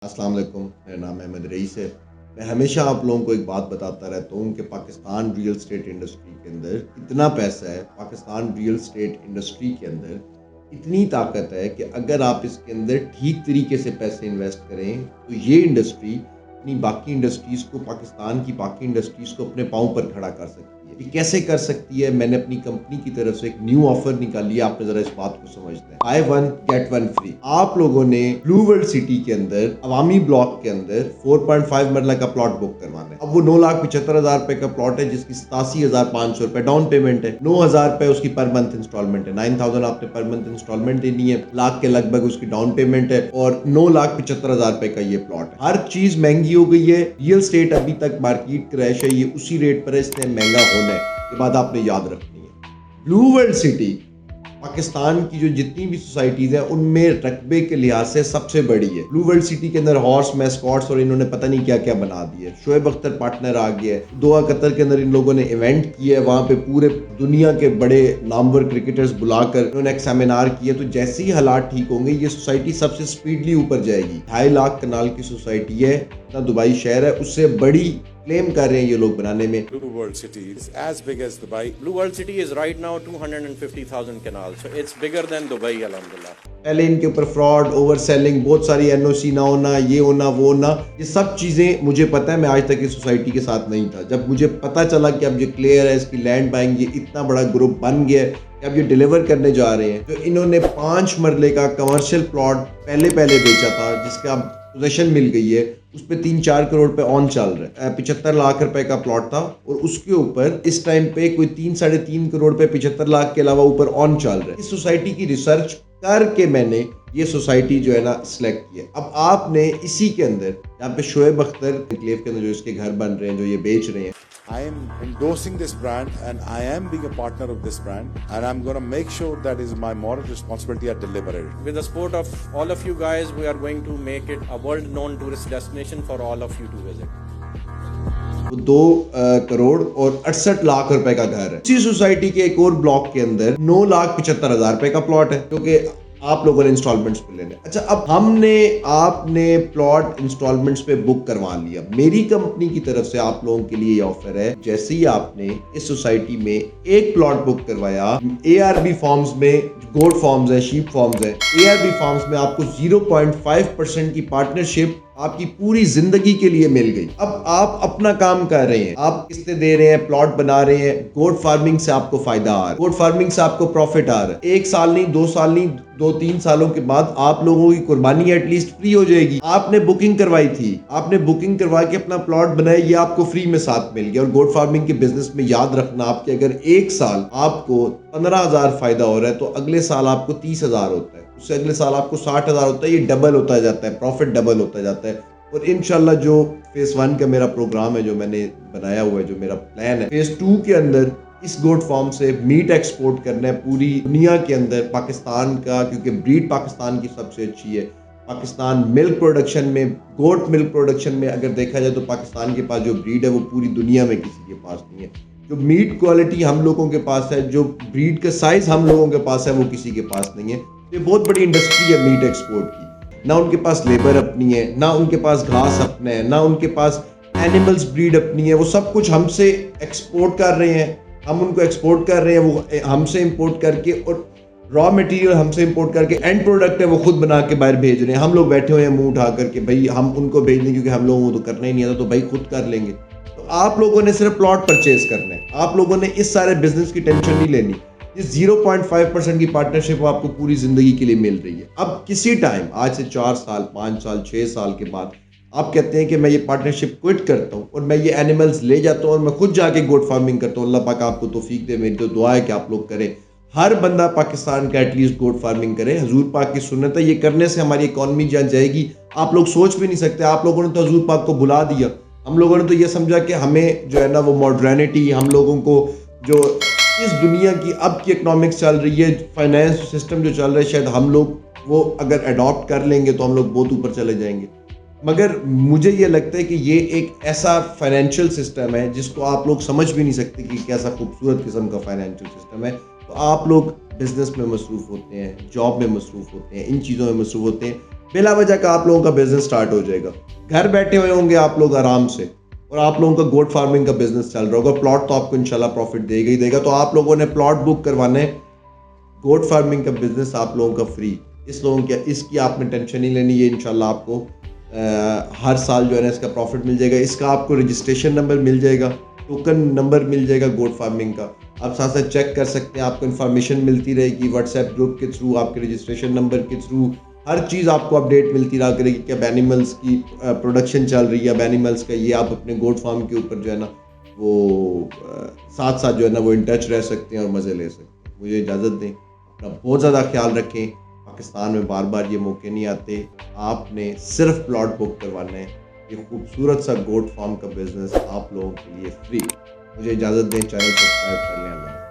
अस्सलाम वालेकुम, मेरा नाम अहमद रईस है। मैं हमेशा आप लोगों को एक बात बताता रहता हूँ कि पाकिस्तान रियल एस्टेट इंडस्ट्री के अंदर इतना पैसा है, पाकिस्तान रियल एस्टेट इंडस्ट्री के अंदर इतनी ताकत है कि अगर आप इसके अंदर ठीक तरीके से पैसे इन्वेस्ट करें, तो ये इंडस्ट्री अपनी बाकी इंडस्ट्रीज़ को पाकिस्तान की बाकी इंडस्ट्रीज़ को अपने पाँव पर खड़ा कर सकती है। ये कैसे कर सकती है? मैंने अपनी कंपनी की तरफ से एक न्यू ऑफ़र निकाली है, आपने ज़रा इस बात को समझना है। By one get one free. आप लोगों ने ब्लू वर्ल्ड सिटी के अंदर अवामी ब्लॉक के अंदर 4.5 मरला का प्लॉट बुक करवाना है। अब वो 9,75,000 रुपए का प्लॉट है, जिसकी 87,500 रुपए डाउन पेमेंट है, 9,000 रुपए उसकी पर मंथ इंस्टॉलमेंट है, 9,000 आपने पर मंथ इंस्टॉलमेंट देनी है, लाख के लगभग उसकी डाउन पेमेंट है और 9,75,000 रुपए का ये प्लॉट है। हर चीज महंगी हो गई है। रियल स्टेट अभी तक मार्केट क्रैश है, ये उसी रेट पर है, इसने महंगा होना है। ये बात आपने याद रखनी है। ब्लू वर्ल्ड सिटी पाकिस्तान की जो जितनी भी सोसाइटीज हैं उनमें रकबे के लिहाज से सबसे बड़ी है। ब्लू वर्ल्ड सिटी के अंदर हॉर्स मैस्कॉट्स और इन्होंने पता नहीं क्या क्या बना दिए। शोएब अख्तर पार्टनर आ गया है। दोहा कतर के अंदर इन लोगों ने इवेंट किया है, वहां पे पूरे दुनिया के बड़े नामवर क्रिकेटर्स बुलाकर इन्होंने एक सेमिनार किया। तो जैसे ही हालात ठीक होंगे ये सोसाइटी सबसे स्पीडली ऊपर जाएगी। 2.5 लाख कनाल की सोसाइटी है, इतना दुबई शहर है, उससे बड़ी क्लेम कर रहे हैं ये लोग बनाने में। Blue World City is as big as Dubai. Blue World City is right now 250,000 canals, so it's bigger than Dubai, alhamdulillah. पहले इनके ऊपर फ्रॉड, ओवर सेलिंग, बहुत सारी एनओसी ना होना, ये होना वो होना, ये सब चीज़ें मुझे पता है। मैं आज तक इस सोसाइटी के साथ नहीं था। जब मुझे पता चला कि अब ये क्लियर है, इसकी लैंड बाइंग, ये इतना बड़ा ग्रुप बन गया है कि अब ये डिलीवर करने जा रहे हैं। तो इन्होंने 5 मरले का कमर्शियल प्लॉट पहले बेचा था, जिसका पोजीशन मिल गई है, उस पर 3-4 करोड़ पे ऑन चल रहा है। 75 लाख रुपए का प्लॉट था और उसके ऊपर इस टाइम पे कोई 3-3.5 करोड़ पे 75 लाख के अलावा ऊपर ऑन चल रहा है। इस सोसाइटी की रिसर्च करके मैंने ये सोसाइटी जो है ना सिलेक्ट की है। अब आपने इसी के अंदर यहाँ पे शोएब अख्तर एनक्लेव के अंदर जो इसके घर बन रहे हैं, जो ये बेच रहे हैं, I am endorsing this brand and I am being a partner of this brand and I'm going to make sure that is my moral responsibility to deliver it. With the support of all of you guys, we are going to make it a world-known tourist destination for all of you to visit. 2 crore और 68 लाख रुपए का घर है। इसी society के एक और block के अंदर 9,75,000 रुपए का प्लॉट है, जो कि आप लोगों ने इंस्टॉलमेंट्स पे लेने। अच्छा, अब आपने प्लॉट इंस्टॉलमेंट्स पे बुक करवा लिया। मेरी कंपनी की तरफ से आप लोगों के लिए ये ऑफर है, जैसे ही आपने इस सोसाइटी में एक प्लॉट बुक करवाया, ARB फॉर्म्स में, गोल्ड फॉर्म्स है, शीप फॉर्म्स है, ARB फॉर्म्स में आपको 0.5% की पार्टनरशिप आपकी पूरी जिंदगी के लिए मिल गई। अब आप अपना काम कर रहे हैं, आप किस्तें दे रहे हैं, प्लॉट बना रहे हैं, गोट फार्मिंग से आपको फायदा आ रहा है, गोट फार्मिंग से आपको प्रॉफिट आ रहा है। 1 साल नहीं, 2 साल नहीं, 2-3 सालों के बाद आप लोगों की कुर्बानी एटलीस्ट फ्री हो जाएगी। आपने बुकिंग करवाई थी, आपने बुकिंग करवा के अपना प्लॉट बनाया, ये आपको फ्री में साथ मिल गया। और गोट फार्मिंग के बिजनेस में याद रखना, आपके अगर 1 साल आपको 15,000 फायदा हो रहा है, तो अगले साल आपको 30,000 होता है, उससे अगले साल आपको 60,000 होता है। ये डबल होता जाता है, प्रॉफिट डबल होता जाता है। और इंशाल्लाह जो फेज 1 का मेरा प्रोग्राम है, जो मैंने बनाया हुआ है, जो मेरा प्लान है, फेज 2 के अंदर इस गोट फार्म से मीट एक्सपोर्ट करना है पूरी दुनिया के अंदर। पाकिस्तान का, क्योंकि ब्रीड पाकिस्तान की सबसे अच्छी है। पाकिस्तान मिल्क प्रोडक्शन में, गोट मिल्क प्रोडक्शन में अगर देखा जाए तो पाकिस्तान के पास जो ब्रीड है वो पूरी दुनिया में किसी के पास नहीं है। जो मीट क्वालिटी हम लोगों के पास है, जो ब्रीड का साइज हम लोगों के पास है, वो किसी के पास नहीं है। ये बहुत बड़ी इंडस्ट्री है मीट एक्सपोर्ट की। ना उनके पास लेबर अपनी है, ना उनके पास घास अपना है, ना उनके पास एनिमल्स ब्रीड अपनी है। वो सब कुछ हमसे एक्सपोर्ट कर रहे हैं, हम उनको एक्सपोर्ट कर रहे हैं, वो हमसे इंपोर्ट करके, और रॉ मटेरियल हमसे इंपोर्ट करके एंड प्रोडक्ट है वो खुद बना के बाहर भेज रहे हैं। हम लोग बैठे हुए हैं मुंह उठा करके, भाई हम उनको भेज दें, क्योंकि हम लोगों को तो करना ही नहीं आता, तो भाई खुद कर लेंगे। तो आप लोगों ने सिर्फ प्लॉट परचेज करना है, आप लोगों ने इस सारे बिजनेस की टेंशन नहीं लेनी। ये 0.5% की पार्टनरशिप आपको पूरी जिंदगी के लिए मिल रही है। अब किसी टाइम, आज से 4 साल, 5 साल, 6 साल के बाद आप कहते हैं कि मैं ये पार्टनरशिप क्विट करता हूँ और मैं ये एनिमल्स ले जाता हूँ और मैं खुद जाके गोट फार्मिंग करता हूँ, अल्लाह पाक आपको तौफीक दे। मेरी तो दुआ है कि आप लोग करें। हर बंदा पाकिस्तान का एटलीस्ट गोट फार्मिंग करे। हजूर पाक की सुन्नत है, ये करने से हमारी इकॉनमी जान जाएगी। आप लोग सोच भी नहीं सकते, आप लोगों ने तो हजूर पाक को भुला दिया। हम लोगों ने तो ये समझा कि हमें जो है ना वो मॉडर्निटी, हम लोगों को जो इस दुनिया की अब की इकोनॉमिक्स चल रही है, फाइनेंस सिस्टम जो चल रहा है, शायद हम लोग वो अगर अडॉप्ट कर लेंगे तो हम लोग बहुत ऊपर चले जाएंगे। मगर मुझे ये लगता है कि ये एक ऐसा फाइनेंशियल सिस्टम है जिसको आप लोग समझ भी नहीं सकते कि कैसा खूबसूरत किस्म का फाइनेंशियल सिस्टम है। तो आप लोग बिजनेस में मसरूफ़ होते हैं, जॉब में मसरूफ़ होते हैं, इन चीज़ों में मसरूफ़ होते हैं, बिला वजह का आप लोगों का बिजनेस स्टार्ट हो जाएगा। घर बैठे हुए होंगे आप लोग आराम से, और आप लोगों का गोट फार्मिंग का बिजनेस चल रहा होगा, प्लॉट तो आपको इंशाल्लाह प्रॉफिट देगा ही देगा। तो आप लोगों ने प्लॉट बुक करवाना है, गोट फार्मिंग का बिजनेस आप लोगों का फ्री। इसकी आपने टेंशन नहीं लेनी, ये इंशाल्लाह आपको हर साल जो है ना इसका प्रॉफिट मिल जाएगा। इसका आपको रजिस्ट्रेशन नंबर मिल जाएगा, टोकन नंबर मिल जाएगा गोट फार्मिंग का। आप साथ साथ चेक कर सकते हैं, आपको इन्फॉर्मेशन मिलती रहेगी व्हाट्सएप ग्रुप के थ्रू, आपके रजिस्ट्रेशन नंबर के थ्रू, हर चीज़ आपको अपडेट मिलती रहा करेगी कि अब एनिमल्स की प्रोडक्शन चल रही है, अब एनिमल्स का ये आप अपने गोट फार्म के ऊपर जो है ना वो साथ साथ जो है ना वो इन टच रह सकते हैं और मज़े ले सकते हैं। मुझे इजाज़त दें, अपना बहुत ज़्यादा ख्याल रखें। पाकिस्तान में बार बार ये मौके नहीं आते, आपने सिर्फ प्लॉट बुक करवाना है। ये खूबसूरत सा गोट फार्म का बिजनेस आप लोगों के लिए फ्री। मुझे इजाज़त दें, चैनल सब्सक्राइब कर लें। अल्लाह।